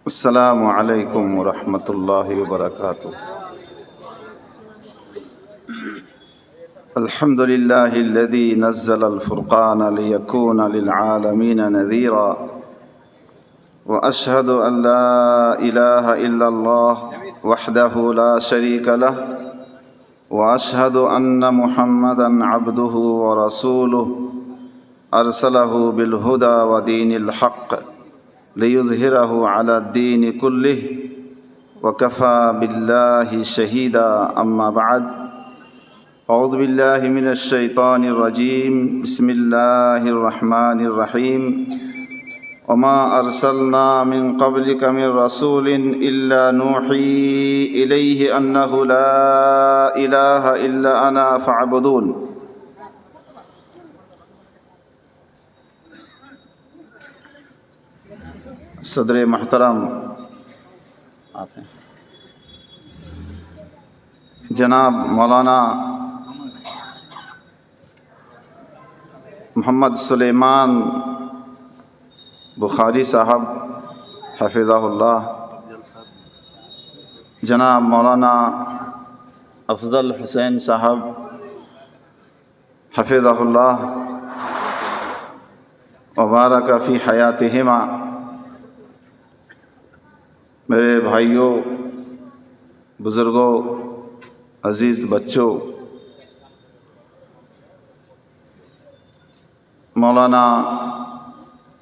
السلام علیکم ورحمۃ اللہ وبرکاتہ۔ الحمد للہ الذی نزل الفرقان لیکون للعالمین نذیرا واشہد ان لا الہ الا اللہ وحدہ لا شریک لہ واشہد ان محمدا عبدہ ورسولہ ارسلہ بالہدی ودین الحق لیظہرہ علی الدین کلہ وکفی باللہ شہیدا اما بعد اعوذ باللہ من الشیطان الرجیم بسم اللہ الرحمن الرحیم وما ارسلنا من قبلک من رسول الا نوحی الیہ انہ لا الہ الا انا فاعبدون۔ صدر محترم جناب مولانا محمد سلیمان بخاری صاحب حفظہ اللہ، جناب مولانا افضل حسین صاحب حفظہ اللہ وبارک فی حیاتہما، میرے بھائیوں، بزرگوں، عزیز بچوں، مولانا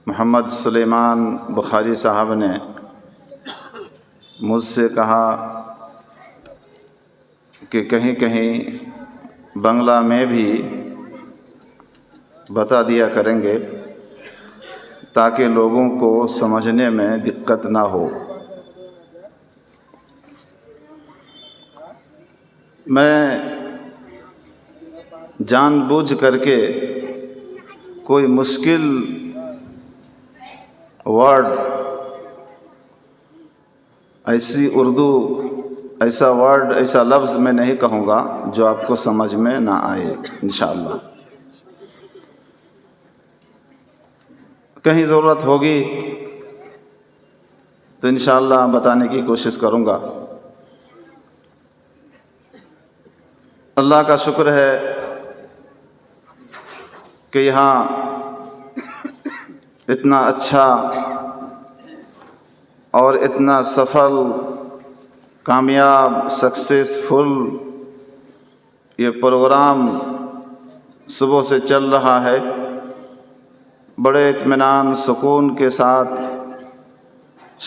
محمد سلیمان بخاری صاحب نے مجھ سے کہا کہ کہیں کہیں بنگلہ میں بھی بتا دیا کریں گے تاکہ لوگوں کو سمجھنے میں دقت نہ ہو۔ میں جان بوجھ کر کے کوئی مشکل ورڈ، ایسی اردو، ایسا ورڈ، ایسا لفظ میں نہیں کہوں گا جو آپ کو سمجھ میں نہ آئے انشاءاللہ۔ کہیں ضرورت ہوگی تو انشاءاللہ بتانے کی کوشش کروں گا۔ اللہ کا شکر ہے کہ یہاں اتنا اچھا اور اتنا سفل، کامیاب، سکسیسفل یہ پروگرام صبح سے چل رہا ہے۔ بڑے اطمینان، سکون کے ساتھ،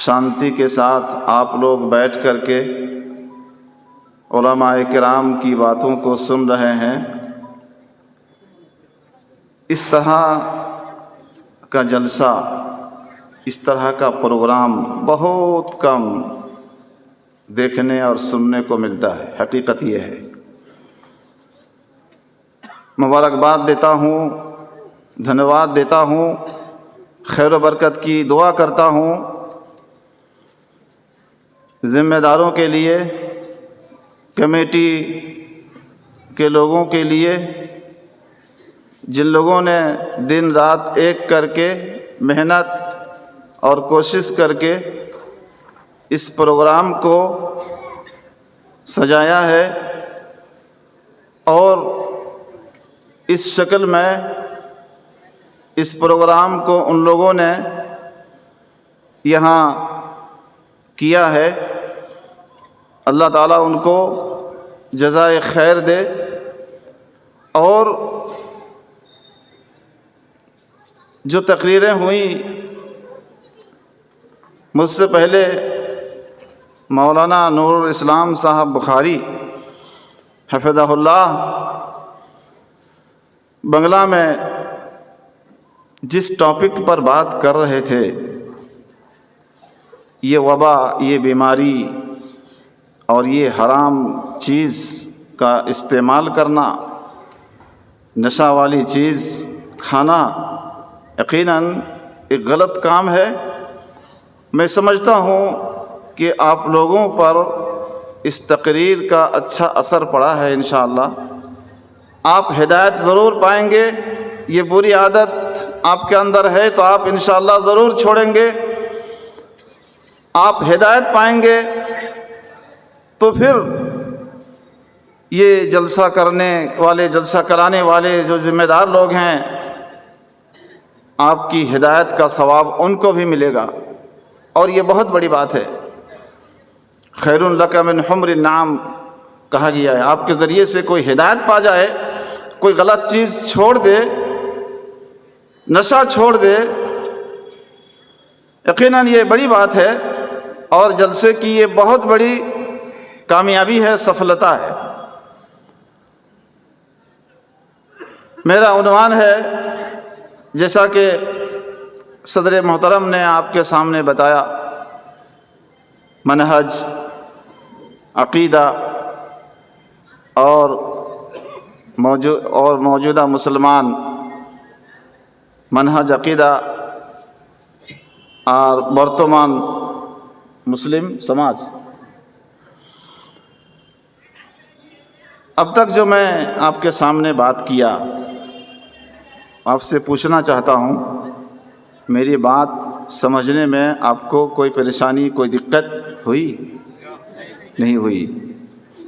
شانتی کے ساتھ آپ لوگ بیٹھ کر کے علماء کرام کی باتوں کو سن رہے ہیں۔ اس طرح کا جلسہ، اس طرح کا پروگرام بہت کم دیکھنے اور سننے کو ملتا ہے، حقیقت یہ ہے۔ مبارکباد دیتا ہوں، دھنیواد دیتا ہوں، خیر و برکت کی دعا کرتا ہوں ذمہ داروں کے لیے، کمیٹی کے لوگوں کے لیے، جن لوگوں نے دن رات ایک کر کے محنت اور کوشش کر کے اس پروگرام کو سجایا ہے اور اس شکل میں اس پروگرام کو ان لوگوں نے یہاں کیا ہے۔ اللہ تعالیٰ ان کو جزائے خیر دے، اور جو تقریریں ہوئیں مجھ سے پہلے مولانا نور الاسلام صاحب بخاری حفظہ اللہ بنگلہ میں جس ٹاپک پر بات کر رہے تھے، یہ وبا، یہ بیماری اور یہ حرام چیز کا استعمال کرنا، نشہ والی چیز کھانا یقیناً ایک غلط کام ہے۔ میں سمجھتا ہوں کہ آپ لوگوں پر اس تقریر کا اچھا اثر پڑا ہے، انشاءاللہ آپ ہدایت ضرور پائیں گے۔ یہ بری عادت آپ کے اندر ہے تو آپ انشاءاللہ ضرور چھوڑیں گے۔ آپ ہدایت پائیں گے تو پھر یہ جلسہ کرنے والے، جلسہ کرانے والے جو ذمہ دار لوگ ہیں، آپ کی ہدایت کا ثواب ان کو بھی ملے گا، اور یہ بہت بڑی بات ہے۔ خیر لک من حمر النعام کہا گیا ہے، آپ کے ذریعے سے کوئی ہدایت پا جائے، کوئی غلط چیز چھوڑ دے، نشہ چھوڑ دے، یقیناً یہ بڑی بات ہے، اور جلسے کی یہ بہت بڑی کامیابی ہے، سفلتا ہے۔ میرا عنوان ہے، جیسا کہ صدر محترم نے آپ کے سامنے بتایا، منہج، عقیدہ اور موجودہ مسلمان منہج، عقیدہ اور برتمان مسلم سماج۔ اب تک جو میں آپ کے سامنے بات کیا، آپ سے پوچھنا چاہتا ہوں، میری بات سمجھنے میں آپ کو کوئی پریشانی، کوئی دقت ہوئی؟ نہیں ہوئی،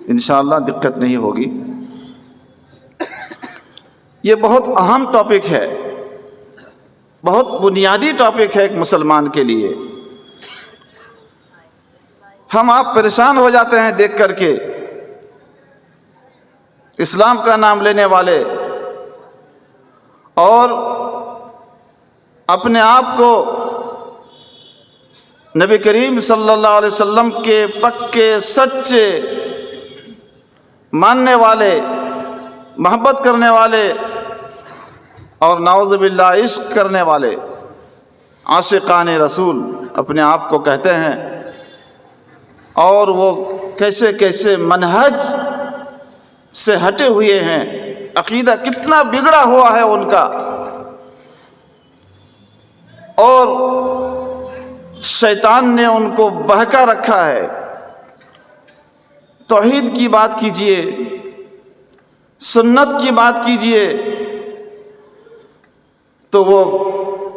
انشاءاللہ دقت نہیں ہوگی۔ یہ بہت اہم ٹاپک ہے، بہت بنیادی ٹاپک ہے ایک مسلمان کے لیے۔ ہم آپ پریشان ہو جاتے ہیں دیکھ کر کے، اسلام کا نام لینے والے اور اپنے آپ کو نبی کریم صلی اللہ علیہ وسلم کے پکے سچے ماننے والے، محبت کرنے والے اور نعوذ باللہ عشق کرنے والے عاشقان رسول اپنے آپ کو کہتے ہیں، اور وہ کیسے کیسے منہج سے ہٹے ہوئے ہیں، عقیدہ کتنا بگڑا ہوا ہے ان کا، اور شیطان نے ان کو بہکا رکھا ہے۔ توحید کی بات کیجئے، سنت کی بات کیجئے تو وہ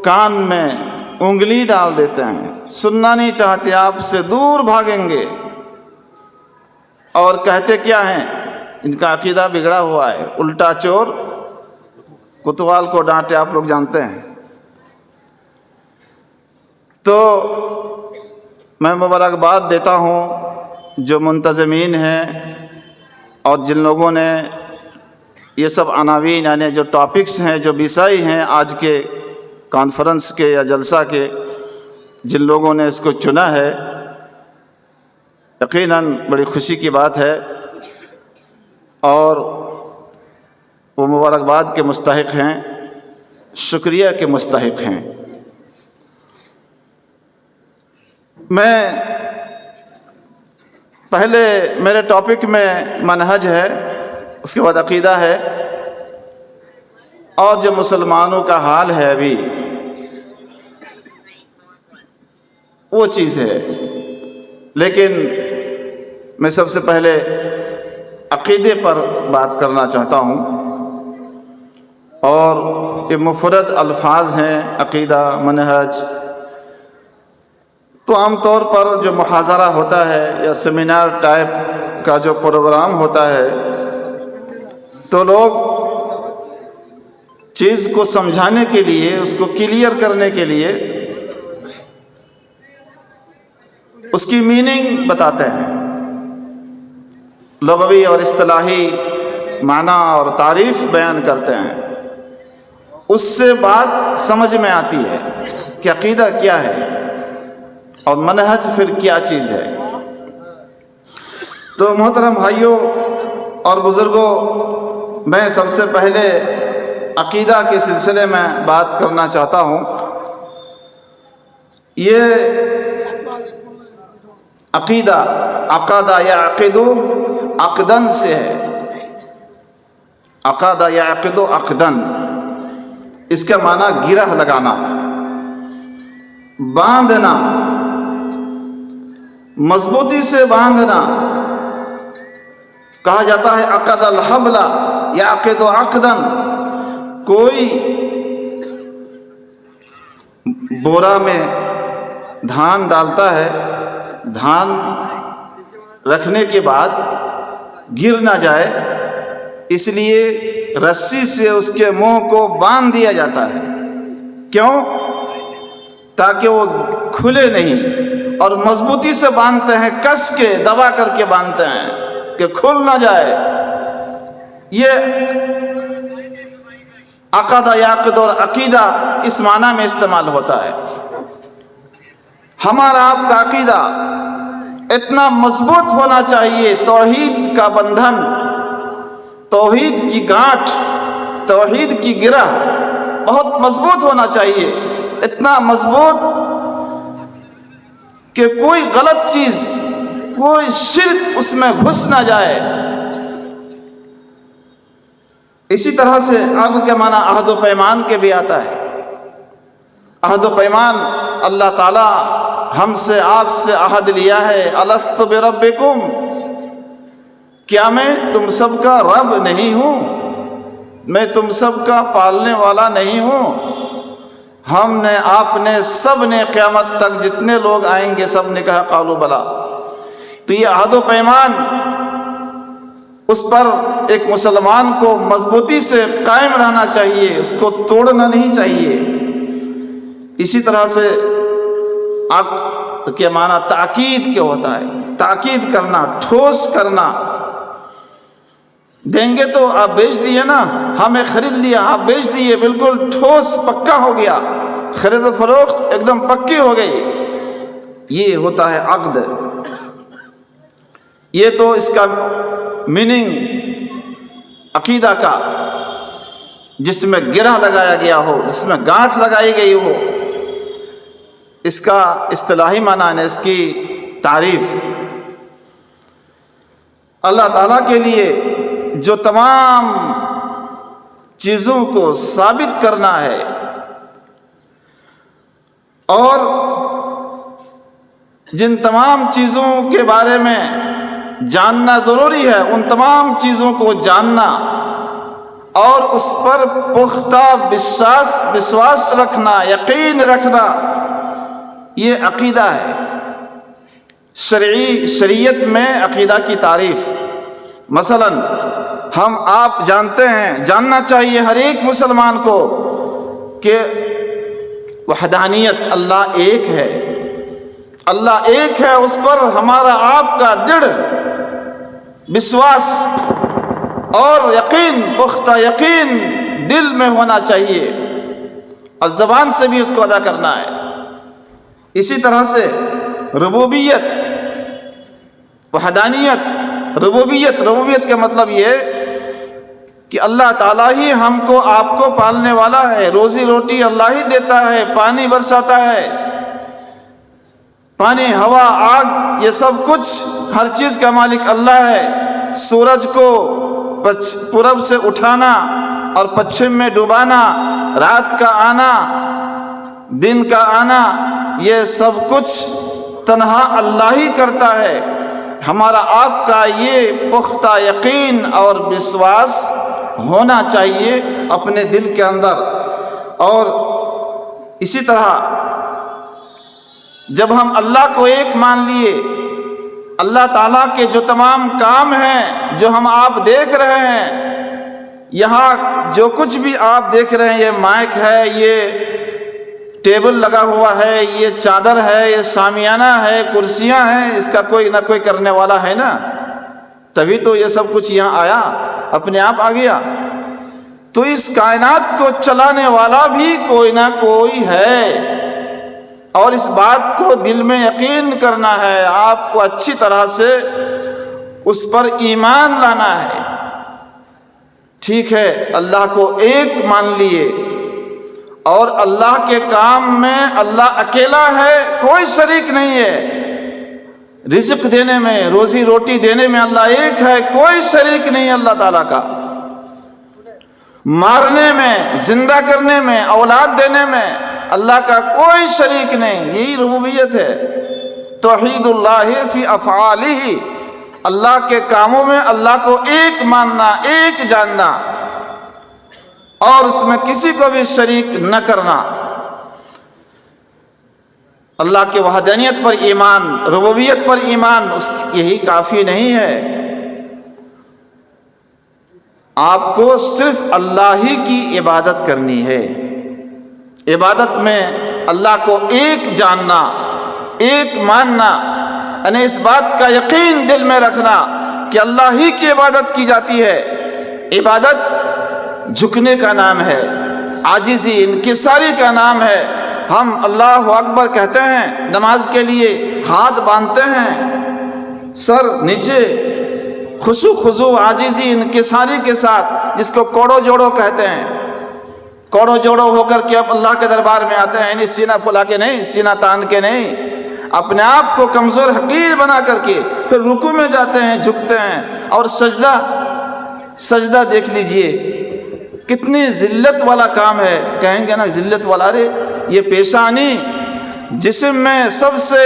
کان میں انگلی ڈال دیتے ہیں، سننا نہیں چاہتے، آپ سے دور بھاگیں گے، اور کہتے کیا ہیں؟ ان کا عقیدہ بگڑا ہوا ہے، الٹا چور کوتوال کو ڈانٹے، آپ لوگ جانتے ہیں۔ تو میں مبارکباد دیتا ہوں جو منتظمین ہیں اور جن لوگوں نے یہ سب عناوین، یعنی جو ٹاپکس ہیں، جو وشے ہیں آج کے کانفرنس کے یا جلسہ کے، جن لوگوں نے اس کو چنا ہے، یقیناً بڑی خوشی کی بات ہے، اور وہ مبارکباد کے مستحق ہیں، شکریہ کے مستحق ہیں۔ میں پہلے میرے ٹاپک میں منہج ہے، اس کے بعد عقیدہ ہے، اور جو مسلمانوں کا حال ہے ابھی وہ چیز ہے، لیکن میں سب سے پہلے عقیدے پر بات کرنا چاہتا ہوں، اور یہ مفرد الفاظ ہیں، عقیدہ، منہج۔ تو عام طور پر جو محاضرہ ہوتا ہے یا سیمینار ٹائپ کا جو پروگرام ہوتا ہے، تو لوگ چیز کو سمجھانے کے لیے، اس کو کلیئر کرنے کے لیے اس کی میننگ بتاتے ہیں، لغوی اور اصطلاحی معنی اور تعریف بیان کرتے ہیں، اس سے بات سمجھ میں آتی ہے کہ عقیدہ کیا ہے اور منہج پھر کیا چیز ہے۔ تو محترم بھائیوں اور بزرگوں، میں سب سے پہلے عقیدہ کے سلسلے میں بات کرنا چاہتا ہوں۔ یہ عقیدہ، عقدہ یا عقدو، عقدن سے ہے، عقدہ یا عقدو عقدن، اس کا معنی گرہ لگانا، باندھنا، مضبوطی سے باندھنا۔ کہا جاتا ہے عقد الحبل یعقد عقدن، کوئی بورا میں دھان ڈالتا ہے دھان رکھنے کے بعد گر نہ جائے، اس لیے رسی سے اس کے منہ کو باندھ دیا جاتا ہے۔ کیوں؟ تاکہ وہ کھلے نہیں، اور مضبوطی سے باندھتے ہیں، کس کے دبا کر کے باندھتے ہیں کہ کھل نہ جائے۔ یہ عقد یعقد اور عقیدہ اس معنی میں استعمال ہوتا ہے۔ ہمارا آپ کا عقیدہ اتنا مضبوط ہونا چاہیے، توحید کا بندھن، توحید کی گانٹھ، توحید کی گرہ بہت مضبوط ہونا چاہیے، اتنا مضبوط کہ کوئی غلط چیز، کوئی شرک اس میں گھس نہ جائے۔ اسی طرح سے عہد کے معنی عہد و پیمان کے بھی آتا ہے۔ عہد و پیمان، اللہ تعالیٰ ہم سے، آپ سے عہد لیا ہے، الست بربکم، کیا میں تم سب کا رب نہیں ہوں؟ میں تم سب کا پالنے والا نہیں ہوں؟ ہم نے، آپ نے، سب نے قیامت تک جتنے لوگ آئیں گے سب نے کہا قالوا بلا۔ تو یہ عہد و پیمان، اس پر ایک مسلمان کو مضبوطی سے قائم رہنا چاہیے، اس کو توڑنا نہیں چاہیے۔ اسی طرح سے عقد کے معنی تاکید کے ہوتا ہے، تاکید کرنا، ٹھوس کرنا۔ دیں گے تو آپ بیچ دیے نا، ہمیں خرید لیا، آپ بیچ دیے، بالکل ٹھوس پکا ہو گیا، خرید و فروخت ایک دم پکی ہو گئی، یہ ہوتا ہے عقد۔ یہ تو اس کا میننگ عقیدہ کا، جس میں گرہ لگایا گیا ہو، جس میں گانٹھ لگائی گئی ہو، اس کا اصطلاحی معنی ہے، اس کی تعریف۔ اللہ تعالیٰ کے لیے جو تمام چیزوں کو ثابت کرنا ہے اور جن تمام چیزوں کے بارے میں جاننا ضروری ہے، ان تمام چیزوں کو جاننا اور اس پر پختہ وشواس رکھنا، یقین رکھنا، یہ عقیدہ ہے۔ شریعت میں عقیدہ کی تعریف، مثلا ہم آپ جانتے ہیں، جاننا چاہیے ہر ایک مسلمان کو کہ وحدانیت، اللہ ایک ہے، اللہ ایک ہے، اس پر ہمارا آپ کا دڑ وشواس اور یقین، پختہ یقین دل میں ہونا چاہیے، اور زبان سے بھی اس کو ادا کرنا ہے۔ اسی طرح سے ربوبیت، وحدانیت، ربوبیت کا مطلب یہ کہ اللہ تعالیٰ ہی ہم کو، آپ کو پالنے والا ہے، روزی روٹی اللہ ہی دیتا ہے، پانی برساتا ہے، پانی، ہوا، آگ، یہ سب کچھ، ہر چیز کا مالک اللہ ہے۔ سورج کو پورب سے اٹھانا اور پچھم میں ڈوبانا، رات کا آنا، دن کا آنا، یہ سب کچھ تنہا اللہ ہی کرتا ہے۔ ہمارا آپ کا یہ پختہ یقین اور وشواس ہونا چاہیے اپنے دل کے اندر۔ اور اسی طرح جب ہم اللہ کو ایک مان لیے، اللہ تعالیٰ کے جو تمام کام ہیں، جو ہم آپ دیکھ رہے ہیں، یہاں جو کچھ بھی آپ دیکھ رہے ہیں، یہ مائک ہے، یہ ٹیبل لگا ہوا ہے، یہ چادر ہے، یہ شامیانہ ہے، کرسیاں ہیں، اس کا کوئی نہ کوئی کرنے والا ہے نا، تبھی تو یہ سب کچھ یہاں آیا، اپنے آپ آ گیا۔ تو اس کائنات کو چلانے والا بھی کوئی نہ کوئی ہے، اور اس بات کو دل میں یقین کرنا ہے، آپ کو اچھی طرح سے اس پر ایمان لانا ہے۔ ٹھیک ہے، اللہ کو ایک مان لیے، اور اللہ کے کام میں اللہ اکیلا ہے، کوئی شریک نہیں ہے۔ رزق دینے میں، روزی روٹی دینے میں اللہ ایک ہے، کوئی شریک نہیں اللہ تعالیٰ کا۔ مارنے میں، زندہ کرنے میں، اولاد دینے میں اللہ کا کوئی شریک نہیں، یہی ربوبیت ہے۔ توحید اللہ فی افعالہ، اللہ کے کاموں میں اللہ کو ایک ماننا، ایک جاننا، اور اس میں کسی کو بھی شریک نہ کرنا۔ اللہ کے وحدانیت پر ایمان، ربوبیت پر ایمان، یہی کافی نہیں ہے۔ آپ کو صرف اللہ ہی کی عبادت کرنی ہے۔ عبادت میں اللہ کو ایک جاننا، ایک ماننا، یعنی اس بات کا یقین دل میں رکھنا کہ اللہ ہی کی عبادت کی جاتی ہے۔ عبادت جھکنے کا نام ہے، عاجزی، انکساری کا نام ہے۔ ہم اللہ اکبر کہتے ہیں، نماز کے لیے ہاتھ باندھتے ہیں سر نیچے، خشوع خضوع، عاجزی، انکساری کے ساتھ، جس کو کوڑو جوڑو کہتے ہیں۔ کوڑو جوڑو ہو کر کے اب اللہ کے دربار میں آتے ہیں، یعنی سینہ پھلا کے نہیں، سینہ تان کے نہیں، اپنے آپ کو کمزور حقیر بنا کر کے پھر رکوع میں جاتے ہیں، جھکتے ہیں۔ اور سجدہ دیکھ لیجئے کتنی ذلت والا کام ہے۔ کہیں گے نا ذلت والا، ارے یہ پیشانی جسم میں سب سے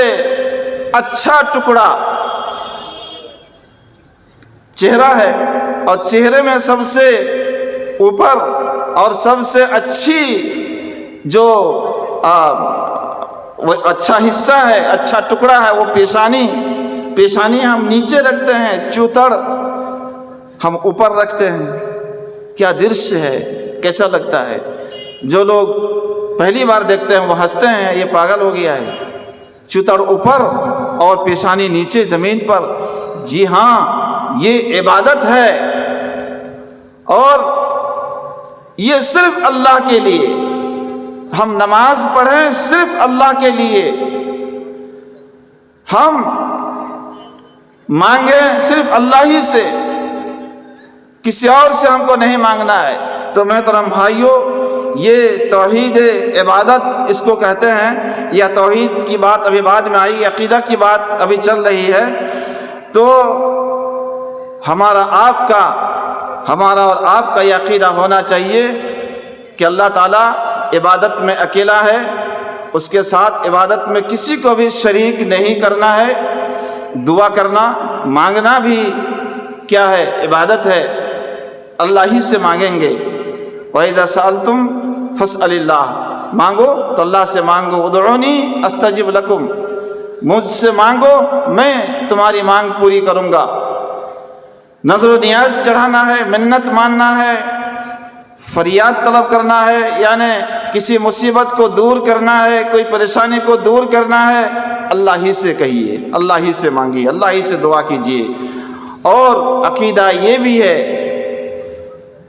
اچھا ٹکڑا چہرہ ہے، اور چہرے میں سب سے اوپر اور سب سے اچھی جو وہ اچھا حصہ ہے، اچھا ٹکڑا ہے، وہ پیشانی ہم نیچے رکھتے ہیں، چوتڑ ہم اوپر رکھتے ہیں۔ کیا درشیہ ہے، کیسا لگتا ہے؟ جو لوگ پہلی بار دیکھتے ہیں وہ ہنستے ہیں، یہ پاگل ہو گیا ہے، چوتڑ اوپر اور پیشانی نیچے زمین پر۔ جی ہاں، یہ عبادت ہے، اور یہ صرف اللہ کے لیے۔ ہم نماز پڑھیں صرف اللہ کے لیے، ہم مانگیں صرف اللہ ہی سے، کسی اور سے ہم کو نہیں مانگنا ہے۔ تو محترم بھائیوں، یہ توحید عبادت اس کو کہتے ہیں، یا توحید کی بات ابھی بعد میں آئی، عقیدہ کی بات ابھی چل رہی ہے۔ تو ہمارا اور آپ کا یہ عقیدہ ہونا چاہیے کہ اللہ تعالیٰ عبادت میں اکیلا ہے، اس کے ساتھ عبادت میں کسی کو بھی شریک نہیں کرنا ہے۔ دعا کرنا، مانگنا بھی کیا ہے؟ عبادت ہے، اللہ ہی سے مانگیں گے۔ وَإِذَا سَأَلْتُمْ فَاسْأَلِ اللَّهَ، مانگو تو اللہ سے مانگو۔ ادعونی استجب لکم، مجھ سے مانگو میں تمہاری مانگ پوری کروں گا۔ نظر و نیاز چڑھانا ہے، منت ماننا ہے، فریاد طلب کرنا ہے، یعنی کسی مصیبت کو دور کرنا ہے، کوئی پریشانی کو دور کرنا ہے، اللہ ہی سے کہیے، اللہ ہی سے مانگیے، اللہ ہی سے دعا کیجیے۔ اور عقیدہ یہ بھی ہے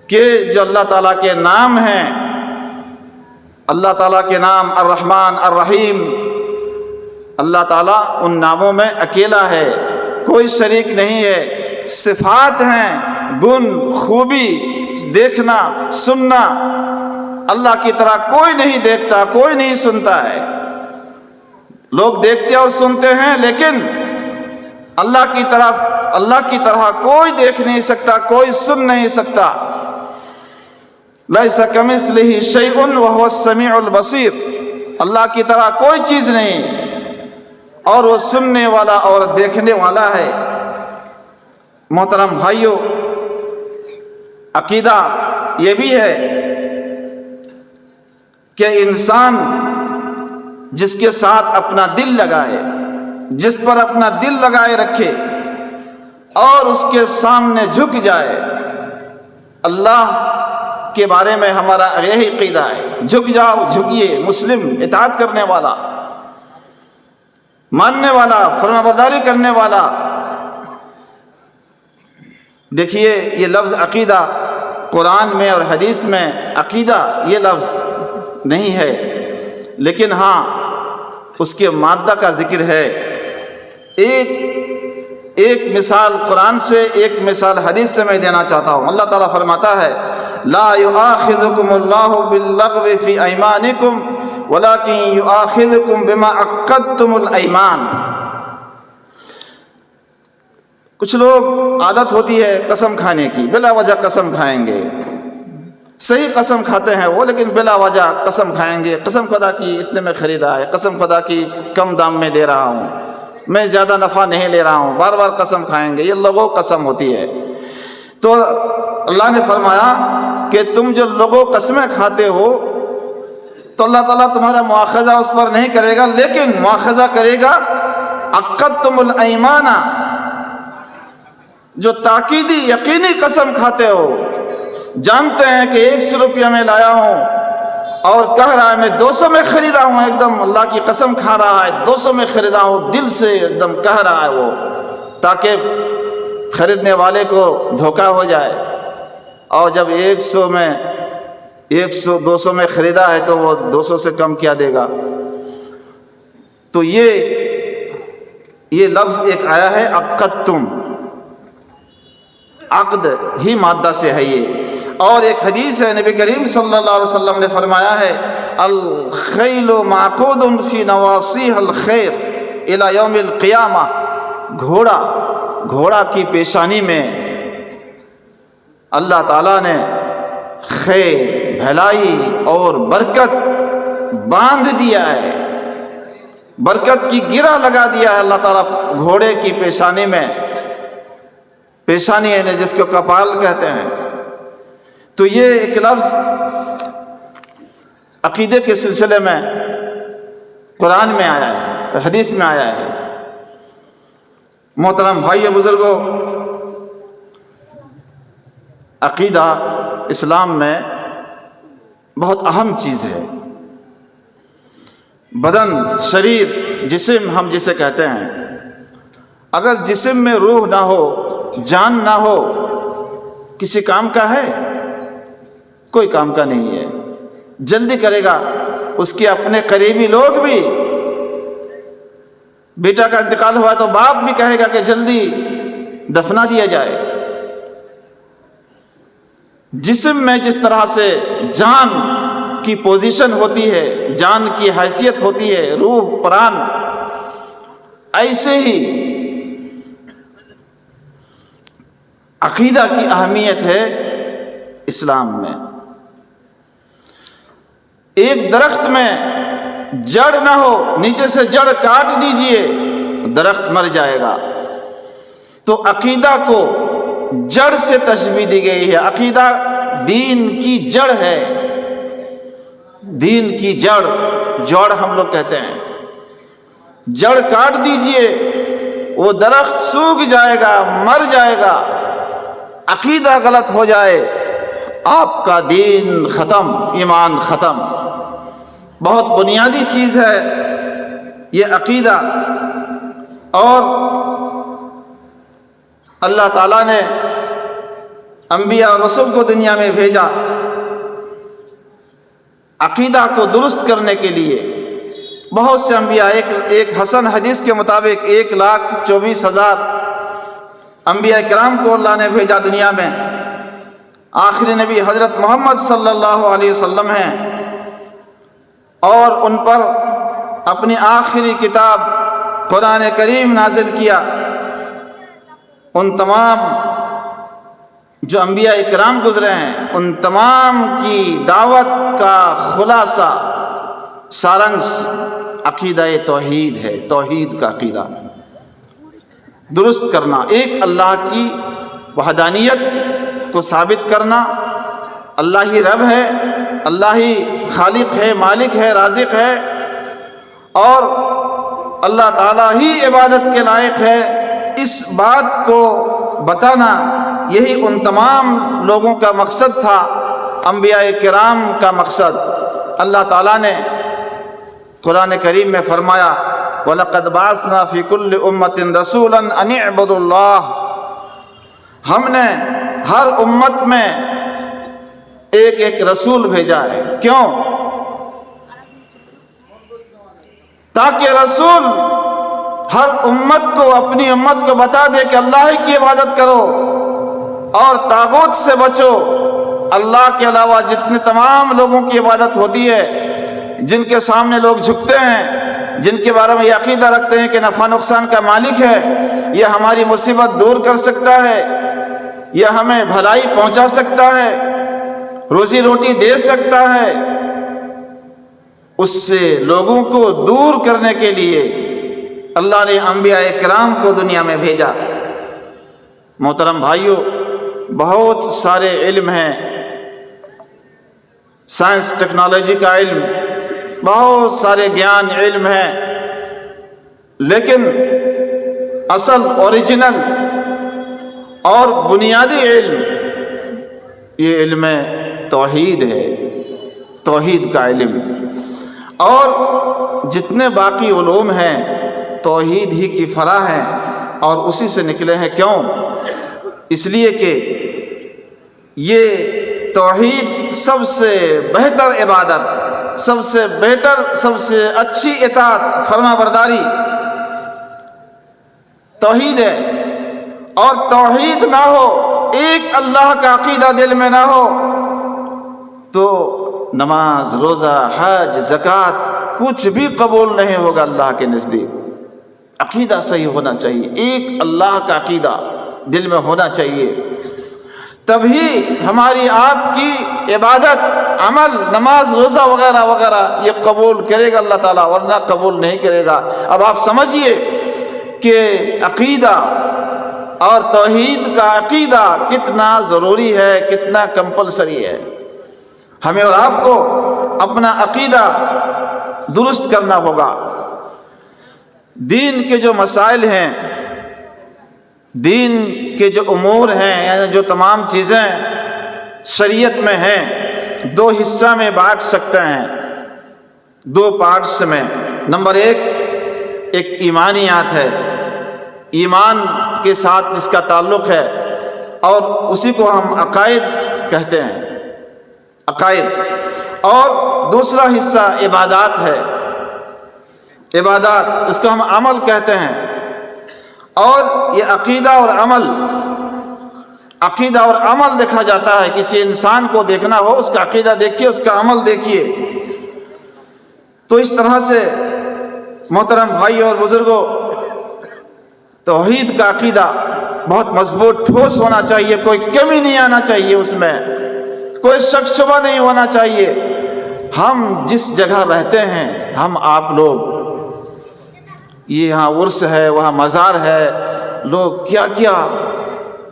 کہ جو اللہ تعالیٰ کے نام ہیں، اللہ تعالیٰ کے نام الرحمن الرحیم، اللہ تعالیٰ ان ناموں میں اکیلا ہے، کوئی شریک نہیں ہے۔ صفات ہیں، گن، خوبی، دیکھنا، سننا، اللہ کی طرح کوئی نہیں دیکھتا، کوئی نہیں سنتا ہے۔ لوگ دیکھتے اور سنتے ہیں، لیکن اللہ کی طرح کوئی دیکھ نہیں سکتا، کوئی سن نہیں سکتا۔ لیس کمثلہ شیء وہو السمیع البصیر، اللہ کی طرح کوئی چیز نہیں، اور وہ سننے والا اور دیکھنے والا ہے۔ محترم بھائیوں، عقیدہ یہ بھی ہے کہ انسان جس کے ساتھ اپنا دل لگائے، جس پر اپنا دل لگائے رکھے اور اس کے سامنے جھک جائے، اللہ کے بارے میں ہمارا یہی عقیدہ ہے، جھک جاؤ، جھکیے، مسلم، اطاعت کرنے والا، ماننے والا، فرمانبرداری کرنے والا۔ دیکھیے، یہ لفظ عقیدہ قرآن میں اور حدیث میں عقیدہ یہ لفظ نہیں ہے، لیکن ہاں اس کے مادہ کا ذکر ہے۔ ایک مثال قرآن سے، ایک مثال حدیث سے میں دینا چاہتا ہوں۔ اللہ تعالیٰ فرماتا ہے، لا یؤاخذکم اللہ باللغو فی ایمانکم ولکن یؤاخذکم بما عقدتم الایمان۔ کچھ لوگ عادت ہوتی ہے قسم کھانے کی، بلا وجہ قسم کھائیں گے، صحیح قسم کھاتے ہیں وہ، لیکن بلا وجہ قسم کھائیں گے۔ قسم خدا کی اتنے میں خریدا ہے، قسم خدا کی کم دام میں دے رہا ہوں، میں زیادہ نفع نہیں لے رہا ہوں، بار بار قسم کھائیں گے، یہ لغو قسم ہوتی ہے۔ تو اللہ نے فرمایا کہ تم جو لغو قسمیں کھاتے ہو، تو اللہ تعالیٰ تمہارا مواخذہ اس پر نہیں کرے گا، لیکن مواخذہ کرے گا عقدتم الایمان، جو تاکیدی یقینی قسم کھاتے ہو، جانتے ہیں کہ 100 روپیہ میں لایا ہوں اور کہہ رہا ہے میں 200 میں خریدا ہوں، ایک دم اللہ کی قسم کھا رہا ہے 200 میں خریدا ہوں، دل سے ایک دم کہہ رہا ہے وہ، تاکہ خریدنے والے کو دھوکہ ہو جائے، اور جب 200 میں خریدا ہے تو وہ 200 سے کم کیا دے گا۔ تو یہ لفظ ایک آیا ہے عقدتم، عقد ہی مادہ سے ہے یہ۔ اور ایک حدیث ہے، نبی کریم صلی اللہ علیہ وسلم نے فرمایا ہے الخیل معقود فی نواصیہ الخیر الی یوم القیامہ، گھوڑا کی پیشانی میں اللہ تعالیٰ نے خیر، بھلائی اور برکت باندھ دیا ہے، برکت کی گرہ لگا دیا ہے اللہ تعالیٰ گھوڑے کی پیشانی میں، پیشانی ہے جس کو کپال کہتے ہیں۔ تو یہ ایک لفظ عقیدے کے سلسلے میں قرآن میں آیا ہے، حدیث میں آیا ہے۔ محترم بھائیو بزرگوں، عقیدہ اسلام میں بہت اہم چیز ہے۔ بدن، شریر، جسم ہم جسے کہتے ہیں، اگر جسم میں روح نہ ہو، جان نہ ہو، کسی کام کا ہے؟ کوئی کام کا نہیں ہے۔ جلدی کرے گا اس کے اپنے قریبی لوگ بھی، بیٹا کا انتقال ہوا تو باپ بھی کہے گا کہ جلدی دفنا دیا جائے۔ جسم میں جس طرح سے جان کی پوزیشن ہوتی ہے، جان کی حیثیت ہوتی ہے، روح، پران، ایسے ہی عقیدہ کی اہمیت ہے اسلام میں۔ ایک درخت میں جڑ نہ ہو، نیچے سے جڑ کاٹ دیجئے درخت مر جائے گا۔ تو عقیدہ کو جڑ سے تشبیہ دی گئی ہے۔ عقیدہ دین کی جڑ ہے، دین کی جڑ ہم لوگ کہتے ہیں۔ جڑ کاٹ دیجئے وہ درخت سوکھ جائے گا، مر جائے گا۔ عقیدہ غلط ہو جائے آپ کا دین ختم، ایمان ختم۔ بہت بنیادی چیز ہے یہ عقیدہ، اور اللہ تعالیٰ نے انبیاء اور رسول کو دنیا میں بھیجا عقیدہ کو درست کرنے کے لیے۔ بہت سے انبیاء، ایک حسن حدیث کے مطابق 1,24,000 انبیاء کرام کو اللہ نے بھیجا دنیا میں۔ آخری نبی حضرت محمد صلی اللہ علیہ وسلم ہیں، اور ان پر اپنی آخری کتاب قرآن کریم نازل کیا۔ ان تمام جو انبیاء اکرام گزرے ہیں، ان تمام کی دعوت کا خلاصہ، سارنگس عقیدہ توحید ہے۔ توحید کا عقیدہ درست کرنا، ایک اللہ کی وحدانیت کو ثابت کرنا، اللہ ہی رب ہے، اللہ ہی خالق ہے، مالک ہے، رازق ہے، اور اللہ تعالیٰ ہی عبادت کے لائق ہے، اس بات کو بتانا یہی ان تمام لوگوں کا مقصد تھا، انبیاء کرام کا مقصد۔ اللہ تعالیٰ نے قرآن کریم میں فرمایا وَلَقَدْ بَعَثْنَا فِي كُلِّ أُمَّةٍ رَسُولًا أَنِ اعْبُدُوا اللَّهَ، ہم نے ہر امت میں ایک رسول بھیجا ہے۔ کیوں؟ تاکہ رسول ہر امت کو، اپنی امت کو بتا دے کہ اللہ ہی کی عبادت کرو اور طاغوت سے بچو۔ اللہ کے علاوہ جتنے تمام لوگوں کی عبادت ہوتی ہے، جن کے سامنے لوگ جھکتے ہیں، جن کے بارے میں یہ عقیدہ رکھتے ہیں کہ نفع نقصان کا مالک ہے، یہ ہماری مصیبت دور کر سکتا ہے، یہ ہمیں بھلائی پہنچا سکتا ہے، روزی روٹی دے سکتا ہے، اس سے لوگوں کو دور کرنے کے لیے اللہ نے انبیاء کرام کو دنیا میں بھیجا۔ محترم بھائیوں، بہت سارے علم ہیں، سائنس ٹیکنالوجی کا علم، بہت سارے گیان علم ہیں، لیکن اصل اوریجنل اور بنیادی علم یہ علم توحید ہے، توحید کا علم۔ اور جتنے باقی علوم ہیں توحید ہی کی فرع ہیں اور اسی سے نکلے ہیں۔ کیوں؟ اس لیے کہ یہ توحید سب سے بہتر عبادت، سب سے بہتر، سب سے اچھی اطاعت، فرما برداری توحید ہے۔ اور توحید نہ ہو، ایک اللہ کا عقیدہ دل میں نہ ہو تو نماز، روزہ، حج، زکوٰۃ کچھ بھی قبول نہیں ہوگا اللہ کے نزدیک۔ عقیدہ صحیح ہونا چاہیے، ایک اللہ کا عقیدہ دل میں ہونا چاہیے، تبھی ہماری آپ کی عبادت، عمل، نماز، روزہ وغیرہ وغیرہ یہ قبول کرے گا اللہ تعالیٰ، ورنہ قبول نہیں کرے گا۔ اب آپ سمجھیے کہ عقیدہ اور توحید کا عقیدہ کتنا ضروری ہے، کتنا کمپلسری ہے۔ ہمیں اور آپ کو اپنا عقیدہ درست کرنا ہوگا۔ دین کے جو مسائل ہیں، دین کے جو امور ہیں، یعنی جو تمام چیزیں شریعت میں ہیں، دو حصہ میں بانٹ سکتے ہیں، دو پارٹس میں۔ نمبر ایک ایمانیات ہے، ایمان کے ساتھ جس کا تعلق ہے، اور اسی کو ہم عقائد کہتے ہیں، عقائد۔ اور دوسرا حصہ عبادات ہے، عبادات، اس کو ہم عمل کہتے ہیں۔ اور یہ عقیدہ اور عمل، عقیدہ اور عمل دیکھا جاتا ہے۔ کسی انسان کو دیکھنا ہو، اس کا عقیدہ دیکھیے، اس کا عمل دیکھیے۔ تو اس طرح سے محترم بھائی اور بزرگوں، توحید کا عقیدہ بہت مضبوط، ٹھوس ہونا چاہیے، کوئی کمی نہیں آنا چاہیے، اس میں کوئی شک شبہ نہیں ہونا چاہیے۔ ہم جس جگہ رہتے ہیں، ہم آپ لوگ، یہ یہاں عرس ہے، وہاں مزار ہے، لوگ کیا کیا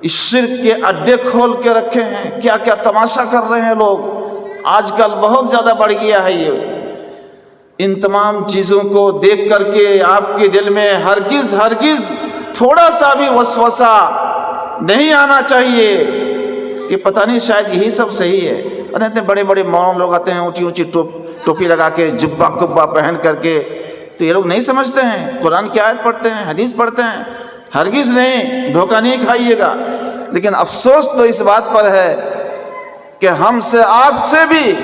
اس شرک کے اڈے کھول کے رکھے ہیں، کیا کیا تماشا کر رہے ہیں لوگ۔ آج کل بہت زیادہ بڑھ گیا ہے یہ۔ ان تمام چیزوں کو دیکھ کر کے آپ کے دل میں ہرگز تھوڑا سا بھی وسوسہ نہیں آنا چاہیے کہ پتہ نہیں شاید یہی سب صحیح ہے۔ اور اتنے بڑے بڑے مولانا لوگ آتے ہیں، اونچی اونچی ٹوپی لگا کے، جبہ کبہ پہن کر کے، تو یہ لوگ نہیں سمجھتے ہیں، قرآن کی آیت پڑھتے ہیں، حدیث پڑھتے ہیں۔ ہرگز نہیں، دھوکہ نہیں کھائیے گا۔ لیکن افسوس تو اس بات پر ہے کہ ہم سے، آپ سے بھی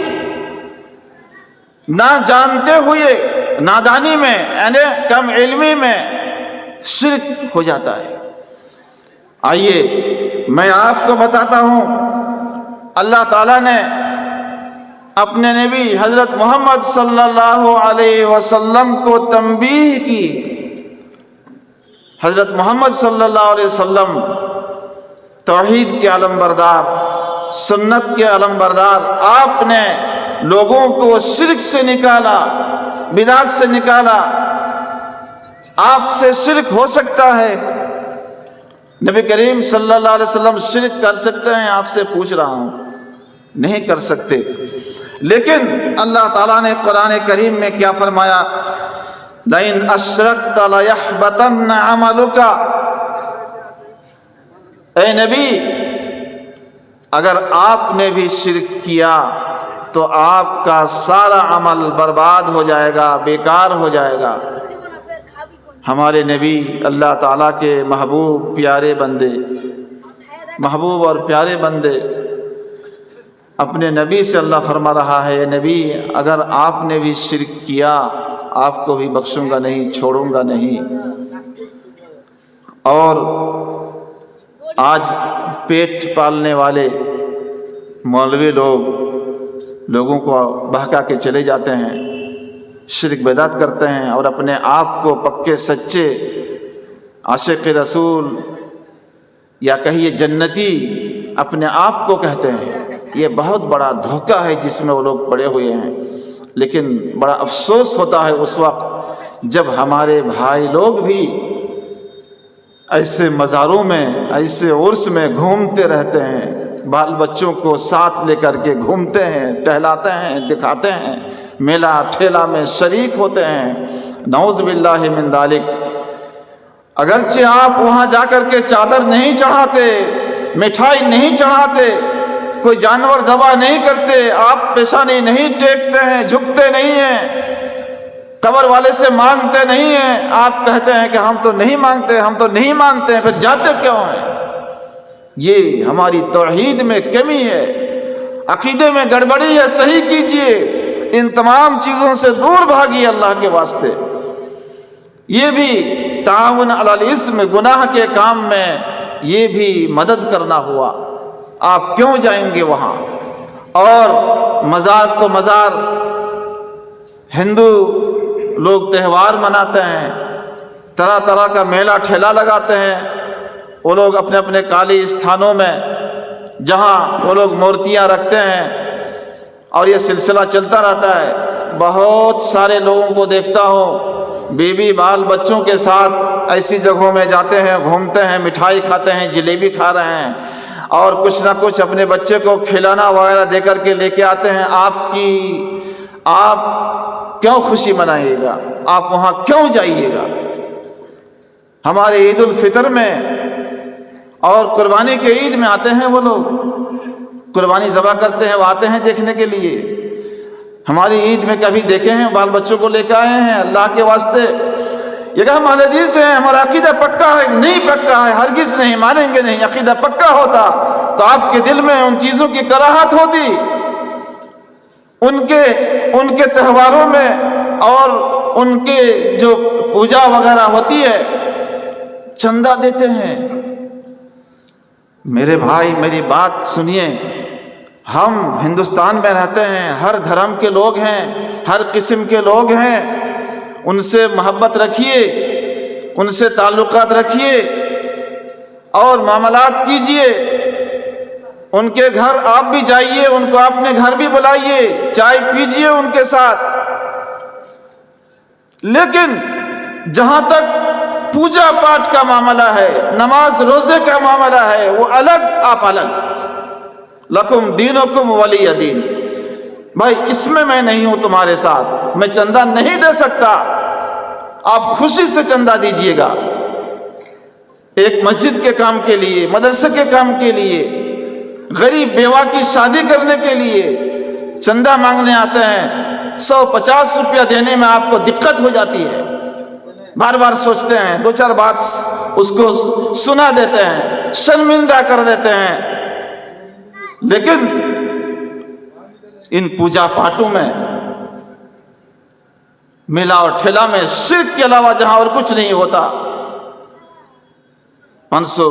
نہ جانتے ہوئے، نادانی میں، یعنی کم علمی میں شرک ہو جاتا ہے۔ آئیے میں آپ کو بتاتا ہوں، اللہ تعالیٰ نے اپنے نبی حضرت محمد صلی اللہ علیہ وسلم کو تنبیہ کی۔ حضرت محمد صلی اللہ علیہ وسلم توحید کے علم بردار، سنت کے علم بردار، آپ نے لوگوں کو شرک سے نکالا، بدعت سے نکالا۔ آپ سے شرک ہو سکتا ہے؟ نبی کریم صلی اللہ علیہ وسلم شرک کر سکتے ہیں؟ آپ سے پوچھ رہا ہوں، نہیں کر سکتے۔ لیکن اللہ تعالیٰ نے قرآن کریم میں کیا فرمایا؟ لَإِنْ أَشْرَكْتَ لَيَحْبَطَنَّ عَمَلُكَ۔ اے نبی، اگر آپ نے بھی شرک کیا تو آپ کا سارا عمل برباد ہو جائے گا، بیکار ہو جائے گا۔ ہمارے نبی اللہ تعالیٰ کے محبوب پیارے بندے، محبوب اور پیارے بندے، اپنے نبی سے اللہ فرما رہا ہے، اے نبی، اگر آپ نے بھی شرک کیا، آپ کو بھی بخشوں گا نہیں، چھوڑوں گا نہیں۔ اور آج پیٹ پالنے والے مولوی لوگوں کو بہکا کے چلے جاتے ہیں، شرک بدعت کرتے ہیں، اور اپنے آپ کو پکے سچے عاشق رسول یا کہیے جنتی اپنے آپ کو کہتے ہیں۔ یہ بہت بڑا دھوکہ ہے جس میں وہ لوگ پڑے ہوئے ہیں۔ لیکن بڑا افسوس ہوتا ہے اس وقت جب ہمارے بھائی لوگ بھی ایسے مزاروں میں، ایسے عرس میں گھومتے رہتے ہیں، بال بچوں کو ساتھ لے کر کے گھومتے ہیں، ٹہلاتے ہیں، دکھاتے ہیں، میلہ ٹھیلا میں شریک ہوتے ہیں، نعوذ باللہ من ذالک۔ اگرچہ آپ وہاں جا کر کے چادر نہیں چڑھاتے، مٹھائی نہیں چڑھاتے، کوئی جانور ذبح نہیں کرتے، آپ پیشانی نہیں ٹیکتے ہیں، جھکتے نہیں ہیں، قبر والے سے مانگتے نہیں ہیں، آپ کہتے ہیں کہ ہم تو نہیں مانگتے، ہم تو نہیں مانگتے ہیں، پھر جاتے کیوں ہیں؟ یہ ہماری توحید میں کمی ہے، عقیدے میں گڑبڑی ہے، صحیح کیجئے، ان تمام چیزوں سے دور بھاگیے اللہ کے واسطے۔ یہ بھی تعاون علی الاثم، گناہ کے کام میں یہ بھی مدد کرنا ہوا۔ آپ کیوں جائیں گے وہاں؟ اور مزار تو مزار، ہندو لوگ تہوار مناتے ہیں، طرح طرح کا میلہ ٹھیلا لگاتے ہیں، وہ لوگ اپنے اپنے کالی استھانوں میں جہاں وہ لوگ مورتیاں رکھتے ہیں، اور یہ سلسلہ چلتا رہتا ہے۔ بہت سارے لوگوں کو دیکھتا ہوں بیوی بال بچوں کے ساتھ ایسی جگہوں میں جاتے ہیں، گھومتے ہیں، مٹھائی کھاتے ہیں، جلیبی کھا رہے ہیں، اور کچھ نہ کچھ اپنے بچے کو کھلانا وغیرہ دے کر کے لے کے آتے ہیں۔ آپ کیوں خوشی منائیے گا؟ آپ وہاں کیوں جائیے گا؟ ہمارے عید الفطر میں اور قربانی کے عید میں آتے ہیں، وہ لوگ قربانی ذبح کرتے ہیں، وہ آتے ہیں دیکھنے کے لیے۔ ہماری عید میں کبھی دیکھے ہیں بال بچوں کو لے کے آئے ہیں؟ اللہ کے واسطے یہ کہ ہم اہل حدیث ہیں، ہمارا عقیدہ پکا ہے، نہیں پکا ہے، ہرگز نہیں مانیں گے نہیں۔ عقیدہ پکا ہوتا تو آپ کے دل میں ان چیزوں کی کراہت ہوتی، ان کے تہواروں میں اور ان کے جو پوجا وغیرہ ہوتی ہے، چندہ دیتے ہیں۔ میرے بھائی میری بات سنیے، ہم ہندوستان میں رہتے ہیں، ہر دھرم کے لوگ ہیں، ہر قسم کے لوگ ہیں، ان سے محبت رکھیے، ان سے تعلقات رکھیے اور معاملات کیجئے۔ ان کے گھر آپ بھی جائیے، ان کو اپنے گھر بھی بلائیے، چائے پیجئے ان کے ساتھ، لیکن جہاں تک پوجا پاٹ کا معاملہ ہے، نماز روزے کا معاملہ ہے، وہ الگ، آپ الگ۔ لکم دینکم ولی دین۔ بھائی اس میں نہیں ہوں تمہارے ساتھ، میں چندہ نہیں دے سکتا، آپ خوشی سے چندہ دیجئے گا، ایک مسجد کے کام کے لیے، مدرسے کے کام کے لیے، غریب بیوہ کی شادی کرنے کے لیے چندہ مانگنے آتے ہیں۔ 150 روپیہ دینے میں آپ کو دقت ہو جاتی ہے، بار بار سوچتے ہیں، دو چار بات اس کو سنا دیتے ہیں، شرمندہ کر دیتے ہیں۔ لیکن ان پوجا پاٹوں میں، میلہ اور ٹھیلا میں شرک کے علاوہ جہاں اور کچھ نہیں ہوتا، 500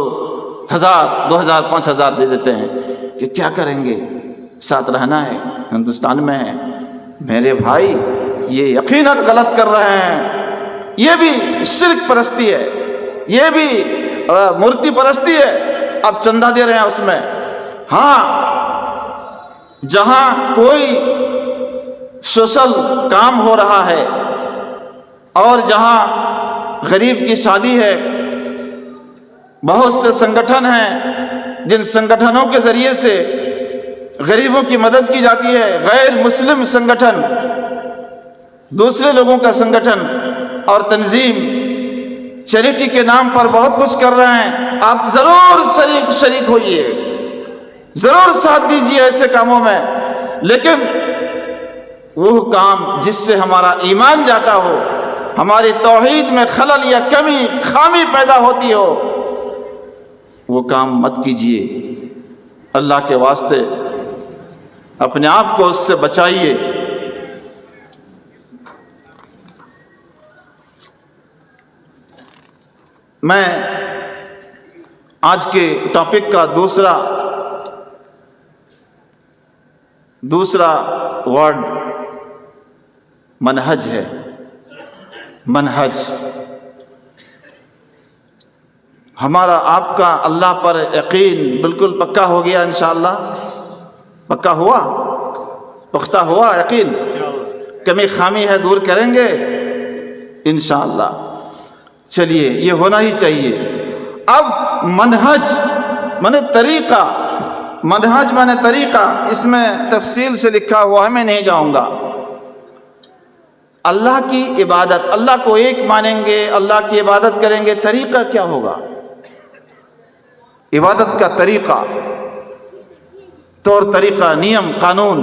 1000 2000 5000 دے دیتے ہیں کہ کیا کریں گے، ساتھ رہنا ہے، ہندوستان میں ہے۔ میرے بھائی یہ یقیناً غلط کر رہے ہیں، یہ بھی شرک پرستی ہے، یہ بھی مورتی پرستی ہے۔ اب چندہ دے رہے ہیں اس میں۔ ہاں جہاں کوئی سوشل کام ہو رہا ہے اور جہاں غریب کی شادی ہے، بہت سے سنگٹھن ہیں جن سنگٹھنوں کے ذریعے سے غریبوں کی مدد کی جاتی ہے، غیر مسلم سنگٹھن، دوسرے لوگوں کا سنگٹھن اور تنظیم چیریٹی کے نام پر بہت کچھ کر رہے ہیں۔ آپ ضرور شریک ہوئیے، ضرور ساتھ دیجیے ایسے کاموں میں، لیکن وہ کام جس سے ہمارا ایمان جاتا ہو، ہماری توحید میں خلل یا کمی خامی پیدا ہوتی ہو، وہ کام مت کیجیے۔ اللہ کے واسطے اپنے آپ کو اس سے بچائیے۔ میں آج کے ٹاپک کا دوسرا ورڈ منہج ہے۔ منہج، ہمارا آپ کا اللہ پر یقین بالکل پکا ہو گیا انشاءاللہ؟ پکا ہوا، پختہ ہوا یقین؟ کمی خامی ہے دور کریں گے انشاءاللہ۔ چلیے یہ ہونا ہی چاہیے۔ اب منہج مانے طریقہ، منہج مانے طریقہ، اس میں تفصیل سے لکھا ہوا ہے، میں نہیں جاؤں گا۔ اللہ کی عبادت، اللہ کو ایک مانیں گے، اللہ کی عبادت کریں گے، طریقہ کیا ہوگا؟ عبادت کا طریقہ، طور طریقہ، نیم قانون،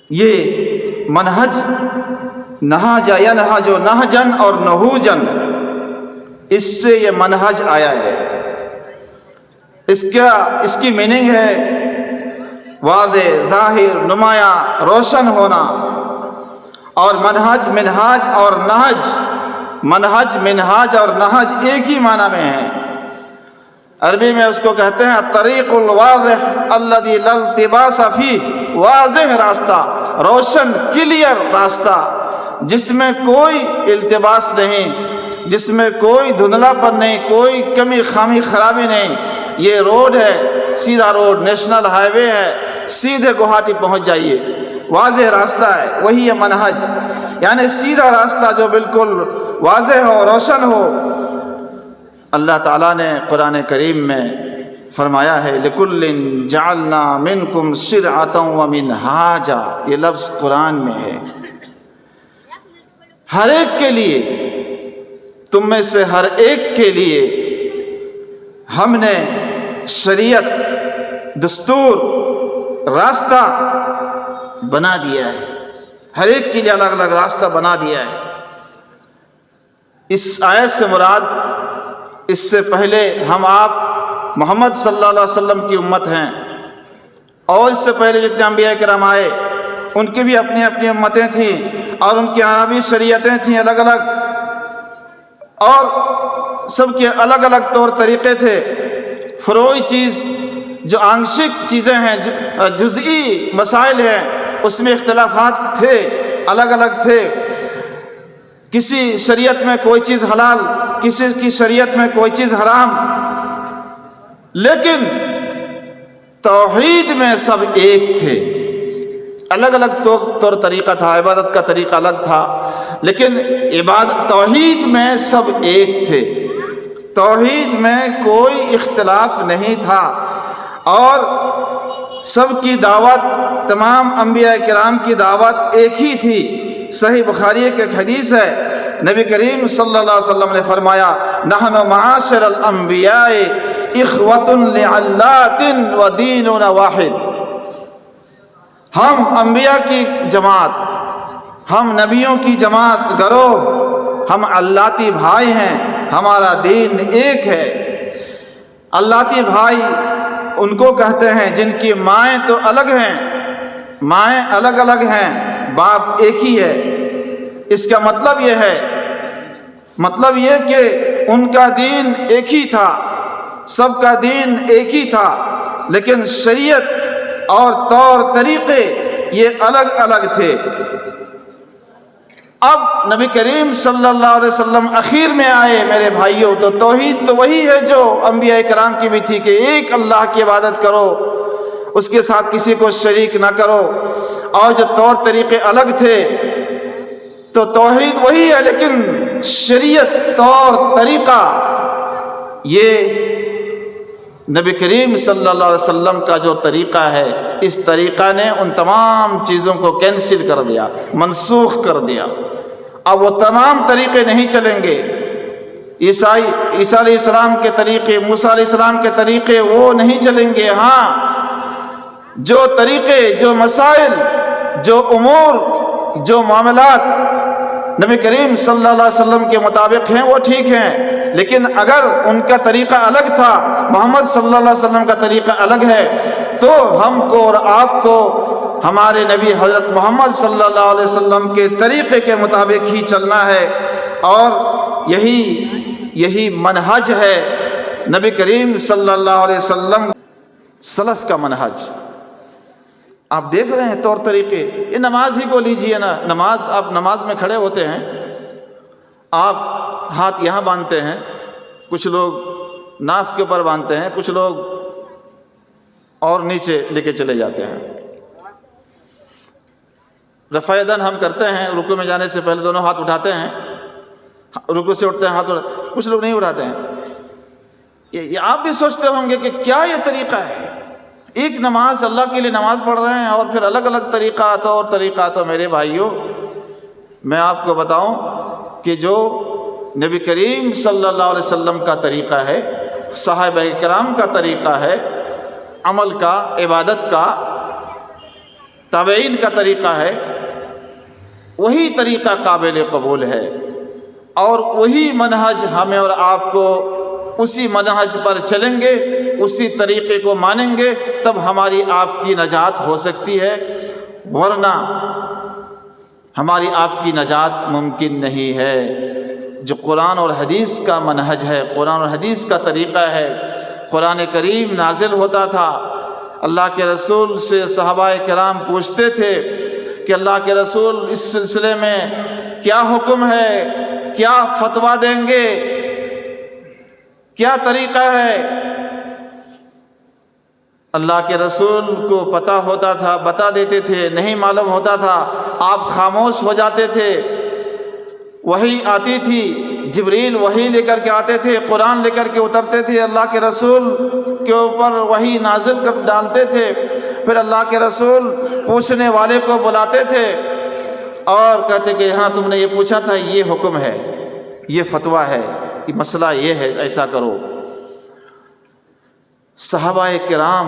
یہ منہج نہج یا نہج و نہجن اور نہوجن، اس سے یہ منہج آیا ہے۔ اس کی میننگ ہے واضح، ظاہر، نمایاں، روشن ہونا۔ اور منہج، منہاج اور نہج، منہج، منہاج اور نہج ایک ہی معنی میں ہے۔ عربی میں اس کو کہتے ہیں الطریق الواضح الذی لا التباس فیہ، واضح راستہ، روشن، کلیئر راستہ، جس میں کوئی التباس نہیں، جس میں کوئی دھندلا پن نہیں، کوئی کمی خامی خرابی نہیں۔ یہ روڈ ہے، سیدھا روڈ، نیشنل ہائی وے ہے، سیدھے گوہاٹی پہنچ جائیے، واضح راستہ ہے، وہی ہے منہج، یعنی سیدھا راستہ جو بالکل واضح ہو، روشن ہو۔ اللہ تعالیٰ نے قرآن کریم میں فرمایا ہے لِكُلٍّ جَعَلْنَا مِنْكُمْ شِرْعَةً وَمِنْهَاجًا، یہ لفظ قرآن میں ہے۔ ہر ایک کے لیے، تم میں سے ہر ایک کے لیے ہم نے شریعت، دستور، راستہ بنا دیا ہے، ہر ایک کے لیے الگ الگ راستہ بنا دیا ہے۔ اس آیت سے مراد اس سے پہلے ہم آپ محمد صلی اللہ علیہ وسلم کی امت ہیں، اور اس سے پہلے جتنے انبیاء کرام آئے ان کی بھی اپنی اپنی امتیں تھیں، اور ان کے یہاں بھی شریعتیں تھیں الگ الگ، اور سب کے الگ الگ طور طریقے تھے۔ فروعی چیز جو آنشک چیزیں ہیں، جزئی مسائل ہیں، اس میں اختلافات تھے، الگ الگ تھے۔ کسی شریعت میں کوئی چیز حلال، کسی کی شریعت میں کوئی چیز حرام، لیکن توحید میں سب ایک تھے۔ الگ الگ طور طریقہ تھا، عبادت کا طریقہ الگ تھا، لیکن توحید میں سب ایک تھے، توحید میں کوئی اختلاف نہیں تھا، اور سب کی دعوت، تمام انبیاء کرام کی دعوت ایک ہی تھی۔ صحیح بخاری کی ایک حدیث ہے، نبی کریم صلی اللہ علیہ وسلم نے فرمایا نحن معاشر الانبیاء اخوۃ لعلات ودیننا واحد، ہم انبیاء کی جماعت، ہم نبیوں کی جماعت، گروہ، ہم اللاتی بھائی ہیں، ہمارا دین ایک ہے۔ اللاتی بھائی ان کو کہتے ہیں جن کی مائیں تو الگ ہیں، مائیں الگ الگ ہیں، باپ ایک ہی ہے۔ اس کا مطلب یہ ہے، مطلب یہ کہ ان کا دین ایک ہی تھا، سب کا دین ایک ہی تھا، لیکن شریعت اور طور طریقے یہ الگ الگ تھے۔ اب نبی کریم صلی اللہ علیہ وسلم اخیر میں آئے میرے بھائیوں، تو توحید تو وہی ہے جو انبیاء کرام کی بھی تھی کہ ایک اللہ کی عبادت کرو، اس کے ساتھ کسی کو شریک نہ کرو۔ اور جو طور طریقے الگ تھے تو توحید وہی ہے، لیکن شریعت، طور طریقہ، یہ نبی کریم صلی اللہ علیہ وسلم کا جو طریقہ ہے، اس طریقہ نے ان تمام چیزوں کو کینسل کر دیا، منسوخ کر دیا۔ اب وہ تمام طریقے نہیں چلیں گے۔ عیسیٰ علیہ السلام کے طریقے، موسیٰ علیہ السلام کے طریقے وہ نہیں چلیں گے۔ ہاں، جو طریقے، جو مسائل، جو امور، جو معاملات نبی کریم صلی اللہ علیہ وسلم کے مطابق ہیں وہ ٹھیک ہیں، لیکن اگر ان کا طریقہ الگ تھا، محمد صلی اللہ علیہ وسلم کا طریقہ الگ ہے، تو ہم کو اور آپ کو ہمارے نبی حضرت محمد صلی اللہ علیہ وسلم کے طریقے کے مطابق ہی چلنا ہے، اور یہی منہج ہے نبی کریم صلی اللہ علیہ وسلم سلف کا منہج۔ آپ دیکھ رہے ہیں طور طریقے، یہ نماز ہی کو لیجئے نا، نماز، آپ نماز میں کھڑے ہوتے ہیں، آپ ہاتھ یہاں باندھتے ہیں، کچھ لوگ ناف کے اوپر باندھتے ہیں، کچھ لوگ اور نیچے لے کے چلے جاتے ہیں۔ رفع یدین ہم کرتے ہیں، رکوع میں جانے سے پہلے دونوں ہاتھ اٹھاتے ہیں، رکوع سے اٹھتے ہیں ہاتھ اٹھاتے، کچھ لوگ نہیں اٹھاتے ہیں۔ یہ آپ بھی سوچتے ہوں گے کہ کیا یہ طریقہ ہے؟ ایک نماز، اللہ کے لیے نماز پڑھ رہے ہیں، اور پھر الگ الگ طریقہ، طور طریقہ۔ تو میرے بھائیوں، میں آپ کو بتاؤں کہ جو نبی کریم صلی اللہ علیہ وسلم کا طریقہ ہے، صحابہ کرام کا طریقہ ہے، عمل کا، عبادت کا، تابعین کا طریقہ ہے، وہی طریقہ قابل قبول ہے، اور وہی منہج ہمیں اور آپ کو اسی منہج پر چلیں گے، اسی طریقے کو مانیں گے، تب ہماری آپ کی نجات ہو سکتی ہے، ورنہ ہماری آپ کی نجات ممکن نہیں ہے۔ جو قرآن اور حدیث کا منہج ہے، قرآن اور حدیث کا طریقہ ہے، قرآن کریم نازل ہوتا تھا، اللہ کے رسول سے صحابہ کرام پوچھتے تھے کہ اللہ کے رسول اس سلسلے میں کیا حکم ہے، کیا فتویٰ دیں گے، کیا طریقہ ہے؟ اللہ کے رسول کو پتہ ہوتا تھا، بتا دیتے تھے، نہیں معلوم ہوتا تھا آپ خاموش ہو جاتے تھے۔ وحی آتی تھی، جبریل وحی لے کر کے آتے تھے، قرآن لے کر کے اترتے تھے، اللہ کے رسول کے اوپر وحی نازل کر ڈالتے تھے، پھر اللہ کے رسول پوچھنے والے کو بلاتے تھے اور کہتے کہ ہاں تم نے یہ پوچھا تھا، یہ حکم ہے، یہ فتویٰ ہے، یہ مسئلہ یہ ہے، ایسا کرو۔ صحابہ کرام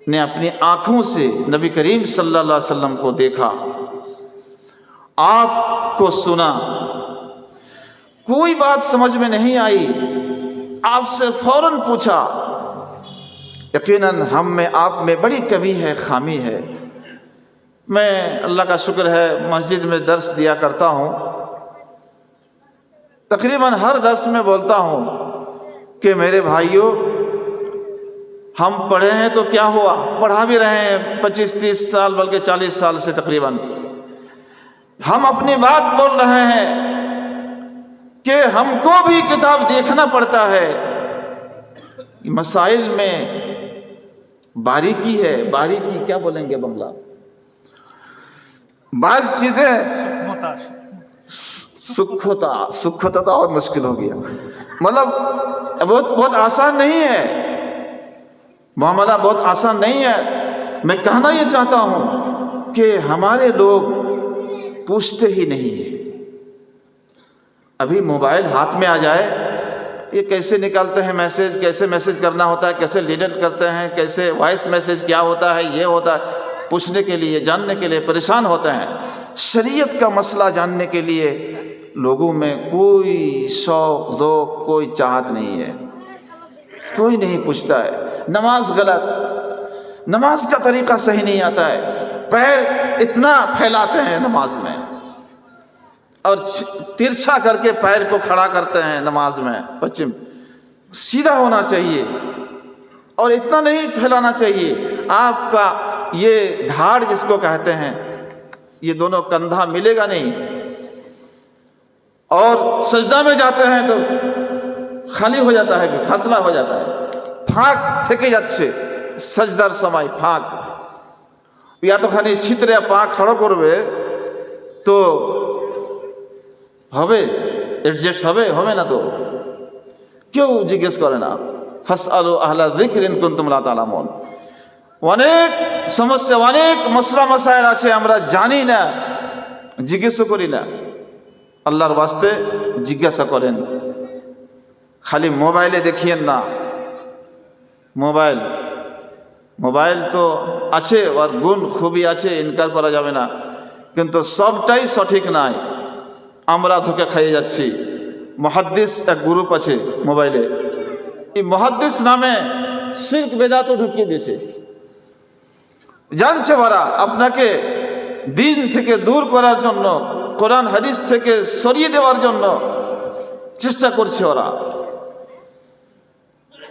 نے اپنی آنکھوں سے نبی کریم صلی اللہ علیہ وسلم کو دیکھا، آپ کو سنا، کوئی بات سمجھ میں نہیں آئی، آپ سے فوراً پوچھا۔ یقیناً ہم میں، آپ میں بڑی کمی ہے، خامی ہے۔ میں اللہ کا شکر ہے مسجد میں درس دیا کرتا ہوں، تقریباً ہر درس میں بولتا ہوں کہ میرے بھائیوں، ہم پڑھے ہیں تو کیا ہوا، پڑھا بھی رہے ہیں 25-30 سال بلکہ 40 سال سے تقریباً، ہم اپنی بات بول رہے ہیں کہ ہم کو بھی کتاب دیکھنا پڑتا ہے۔ مسائل میں باریکی ہے، باریکی کیا بولیں گے بنگلہ، بعض چیزیں سکھوتا تو اور مشکل ہو گیا، مطلب بہت آسان نہیں ہے، معاملہ بہت آسان نہیں ہے۔ میں کہنا یہ چاہتا ہوں کہ ہمارے لوگ پوچھتے ہی نہیں ہیں۔ ابھی موبائل ہاتھ میں آ جائے، یہ کیسے نکالتے ہیں میسیج، کیسے میسیج کرنا ہوتا ہے، کیسے لیڈر کرتے ہیں، کیسے وائس میسیج کیا ہوتا ہے، یہ ہوتا ہے، پوچھنے کے لیے، جاننے کے لیے پریشان ہوتے ہیں۔ شریعت کا مسئلہ جاننے کے لیے لوگوں میں کوئی شوق ذوق، کوئی چاہت نہیں ہے، کوئی نہیں پوچھتا ہے۔ نماز غلط، نماز کا طریقہ صحیح نہیں آتا ہے، پیر اتنا پھیلاتے ہیں نماز میں اور ترچھا کر کے پیر کو کھڑا کرتے ہیں نماز میں، پچھم سیدھا ہونا چاہیے اور اتنا نہیں پھیلانا چاہیے۔ آپ کا یہ دھاڑ جس کو کہتے ہیں، یہ دونوں کندھا ملے گا نہیں، اور سجدہ میں جاتے ہیں تو خالی ہو جاتا ہے کہ فاصلہ ہو جاتا ہے، پھاک تھکے যাচ্ছে سجدار সময় ফাঁক, এতখানি ছিতরে পা খাড়ো করবে তো হবে, অ্যাডজাস্ট হবে, হবে না তো কেউ জিজ্ঞেস করে না। ফাসআলু আহলা যিকরি ইন কুনতুম লা তা'লামুন। অনেক সমস্যা, অনেক মশলা মাসাইল আছে আমরা জানি না, জিজ্ঞেস করি না। আল্লাহর ওয়াস্তে জিজ্ঞাসা করেন, খালি মোবাইলে দেখিয়েন না। মোবাইল তো আছে, ওর গুণ খুবই আছে, ইনকার করা যাবে না, কিন্তু সবটাই সঠিক নয়। আমরা ধোঁকা খাইয়ে যাচ্ছি। মুহাদ্দিস এক গ্রুপ আছে মোবাইলে, এই মুহাদ্দিস নামে শিরক বেদাতও ঢুকিয়ে দিয়েছে। জানছে ওরা আপনাকে দিন থেকে দূর করার জন্য, কোরআন হাদিস থেকে সরিয়ে দেওয়ার জন্য চেষ্টা করছে ওরা।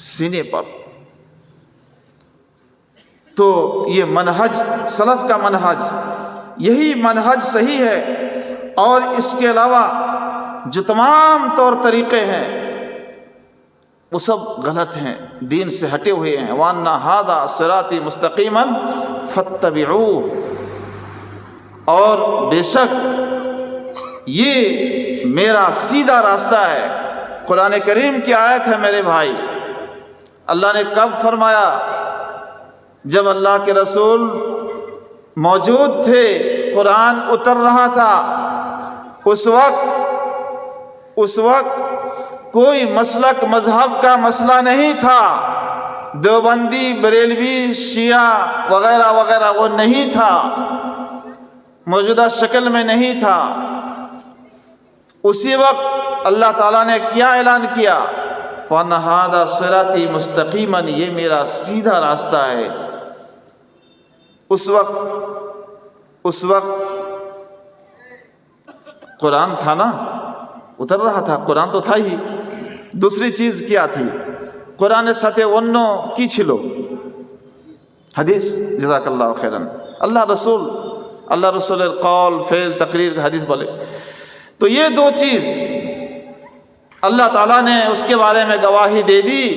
سینے پر۔ تو یہ منہج سلف کا منہج، یہی منہج صحیح ہے، اور اس کے علاوہ جو تمام طور طریقے ہیں وہ سب غلط ہیں، دین سے ہٹے ہوئے ہیں۔ وَأَنَّ هَذَا صِرَاطِي مُسْتَقِيمًا فَاتَّبِعُوهُ، اور بے شک یہ میرا سیدھا راستہ ہے۔ قرآن کریم کی آیت ہے میرے بھائی۔ اللہ نے کب فرمایا؟ جب اللہ کے رسول موجود تھے، قرآن اتر رہا تھا، اس وقت کوئی مسلک مذہب کا مسئلہ نہیں تھا، دیوبندی، بریلوی، شیعہ وغیرہ وغیرہ وہ نہیں تھا، موجودہ شکل میں نہیں تھا۔ اسی وقت اللہ تعالیٰ نے کیا اعلان کیا؟ وَأَنَّ هَذَا صِرَاطِي مُسْتَقِيمًا، یہ میرا سیدھا راستہ ہے۔ اس وقت قرآن تھا نا، اتر رہا تھا، قرآن تو تھا ہی۔ دوسری چیز کیا تھی؟ قرآن سطح ونو کی چھلو حدیث، جزاک اللہ خیرن، اللہ رسول قول فعل تقریر کا حدیث بولے۔ تو یہ دو چیز اللہ تعالیٰ نے اس کے بارے میں گواہی دے دی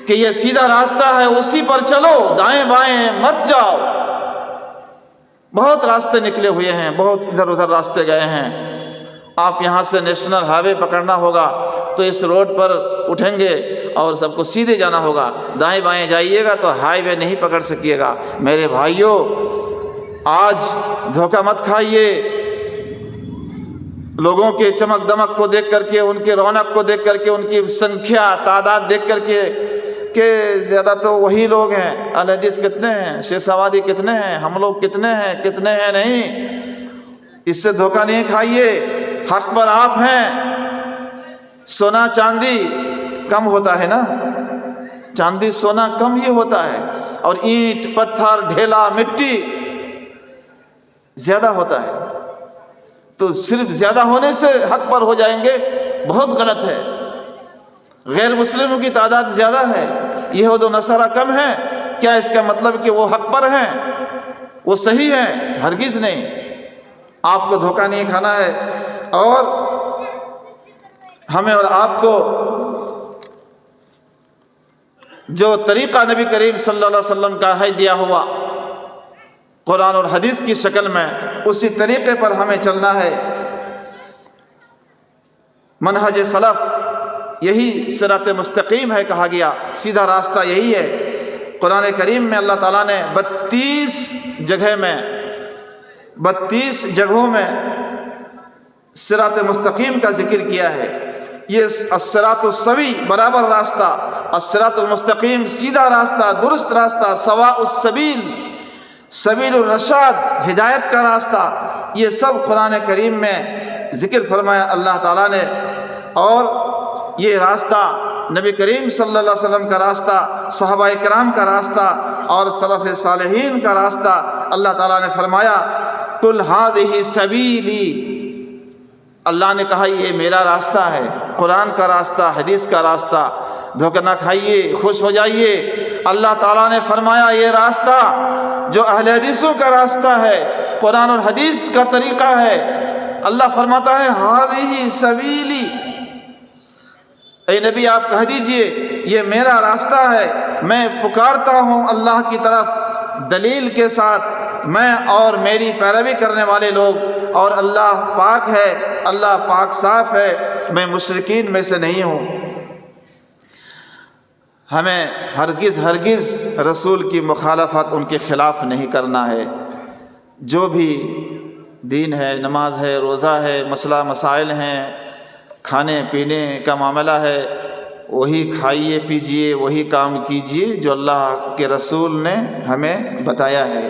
کہ یہ سیدھا راستہ ہے، اسی پر چلو، دائیں بائیں مت جاؤ۔ بہت راستے نکلے ہوئے ہیں، بہت ادھر ادھر راستے گئے ہیں۔ آپ یہاں سے نیشنل ہائی وے پکڑنا ہوگا تو اس روڈ پر اٹھیں گے اور سب کو سیدھے جانا ہوگا، دائیں بائیں جائیے گا تو ہائی وے نہیں پکڑ سکیے گا۔ میرے بھائیوں، آج دھوکہ مت کھائیے، لوگوں کے چمک دمک کو دیکھ کر کے، ان کے رونق کو دیکھ کر کے، ان کی سنکھیا تعداد دیکھ کر کے کہ زیادہ تو وہی لوگ ہیں، اہل حدیث کتنے ہیں، شیخ سوادی کتنے ہیں، ہم لوگ کتنے ہیں نہیں، اس سے دھوکہ نہیں کھائیے، حق پر آپ ہیں۔ سونا چاندی کم ہوتا ہے نا، چاندی سونا کم ہی ہوتا ہے، اور اینٹ پتھر ڈھیلا مٹی زیادہ ہوتا ہے۔ تو صرف زیادہ ہونے سے حق پر ہو جائیں گے، بہت غلط ہے۔ غیر مسلموں کی تعداد زیادہ ہے، یہود و نصارہ کم ہیں، کیا اس کا مطلب کہ وہ حق پر ہیں، وہ صحیح ہیں؟ ہرگز نہیں۔ آپ کو دھوکہ نہیں کھانا ہے، اور ہمیں اور آپ کو جو طریقہ نبی کریم صلی اللہ علیہ وسلم کا ہے دیا ہوا قرآن اور حدیث کی شکل میں، اسی طریقے پر ہمیں چلنا ہے۔ منہج سلف یہی صراط مستقیم ہے کہا گیا، سیدھا راستہ یہی ہے۔ قرآن کریم میں اللہ تعالیٰ نے 32 جگہوں میں صراط مستقیم کا ذکر کیا ہے۔ یہ الصراط السوی، برابر راستہ، الصراط المستقیم، سیدھا راستہ، درست راستہ، سواء السبیل، سبیل الرشاد، ہدایت کا راستہ، یہ سب قرآن کریم میں ذکر فرمایا اللہ تعالیٰ نے۔ اور یہ راستہ نبی کریم صلی اللہ علیہ وسلم کا راستہ، صحابہ کرام کا راستہ، اور سلف صالحین کا راستہ، اللہ تعالیٰ نے فرمایا قل ھذہ سبیلی، اللہ نے کہا یہ میرا راستہ ہے، قرآن کا راستہ، حدیث کا راستہ۔ دھوکہ نہ کھائیے، خوش ہو جائیے۔ اللہ تعالیٰ نے فرمایا یہ راستہ جو اہل حدیثوں کا راستہ ہے، قرآن اور حدیث کا طریقہ ہے، اللہ فرماتا ہے ھذہ سبیلی، اے نبی آپ کہہ دیجئے یہ میرا راستہ ہے، میں پکارتا ہوں اللہ کی طرف دلیل کے ساتھ، میں اور میری پیروی کرنے والے لوگ، اور اللہ پاک ہے، اللہ پاک صاف ہے، میں مشرکین میں سے نہیں ہوں۔ ہمیں ہرگز رسول کی مخالفت، ان کے خلاف نہیں کرنا ہے۔ جو بھی دین ہے، نماز ہے، روزہ ہے، مسئلہ مسائل ہیں، کھانے پینے کا معاملہ ہے، وہی کھائیے پیجیے، وہی کام کیجیے جو اللہ کے رسول نے ہمیں بتایا ہے،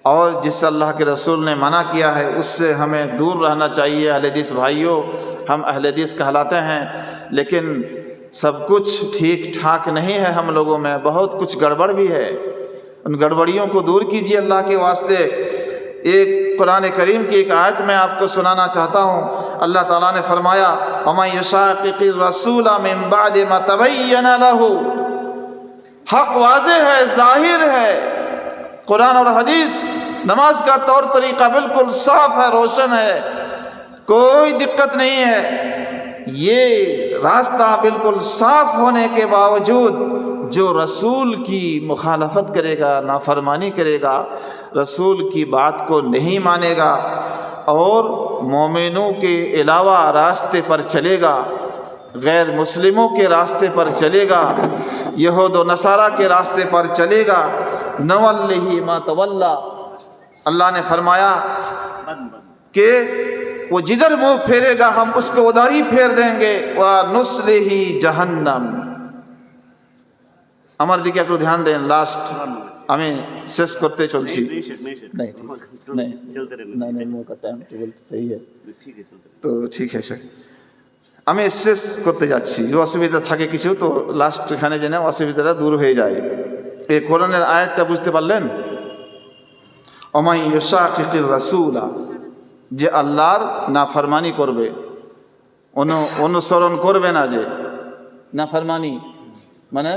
اور جس سے اللہ کے رسول نے منع کیا ہے اس سے ہمیں دور رہنا چاہیے۔ اہل حدیث بھائیوں، ہم اہل حدیث کہلاتے ہیں، لیکن سب کچھ ٹھیک ٹھاک نہیں ہے، ہم لوگوں میں بہت کچھ گڑبڑ بھی ہے۔ ان گڑبڑیوں کو دور کیجیے اللہ کے واسطے۔ ایک قرآن کریم کی ایک آیت میں آپ کو سنانا چاہتا ہوں۔ اللہ تعالیٰ نے فرمایا وَمَن يُشَاقِقِ الرَّسُولَ مِن بَعْدِ مَا تَبَيَّنَ لَهُ، حق واضح ہے، ظاہر ہے، قرآن اور حدیث نماز کا طور طریقہ بالکل صاف ہے، روشن ہے، کوئی دقت نہیں ہے۔ یہ راستہ بالکل صاف ہونے کے باوجود جو رسول کی مخالفت کرے گا، نافرمانی کرے گا، رسول کی بات کو نہیں مانے گا اور مومنوں کے علاوہ راستے پر چلے گا، غیر مسلموں کے راستے پر چلے گا، یہود و نصارہ کے راستے پر چلے گا، نوَلِّهِ مَا تَوَلَّى، اللہ نے فرمایا کہ وہ جدھر منہ پھیرے گا ہم اس کو ادھر ہی پھیر دیں گے، وَنُصْلِهِ جَهَنَّمَ۔ আমার দিকে একটু ধ্যান দেন, লাস্ট আমি শেষ করতে চলছি। তো ঠিক আছে, আমি শেষ করতে যাচ্ছি। যে অসুবিধা থাকে কিছু তো লাস্ট এখানে যেন অসুবিধাটা দূর হয়ে যায়। এই কোরআনের আয়াতটা বুঝতে পারলেন? ওমাই ইউশাকিকির রাসূলা, যে আল্লাহর নাফরমানি করবে, অনুসরণ করবে না, যে নাফরমানি মানে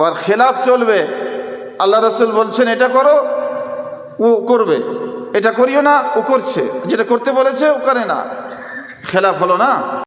ওর খেলাফ চলবে, আল্লাহ রসুল বলছেন এটা করো ও করবে, এটা করিও না ও করছে, যেটা করতে বলেছে ও করে না, খেলাফ হলো না।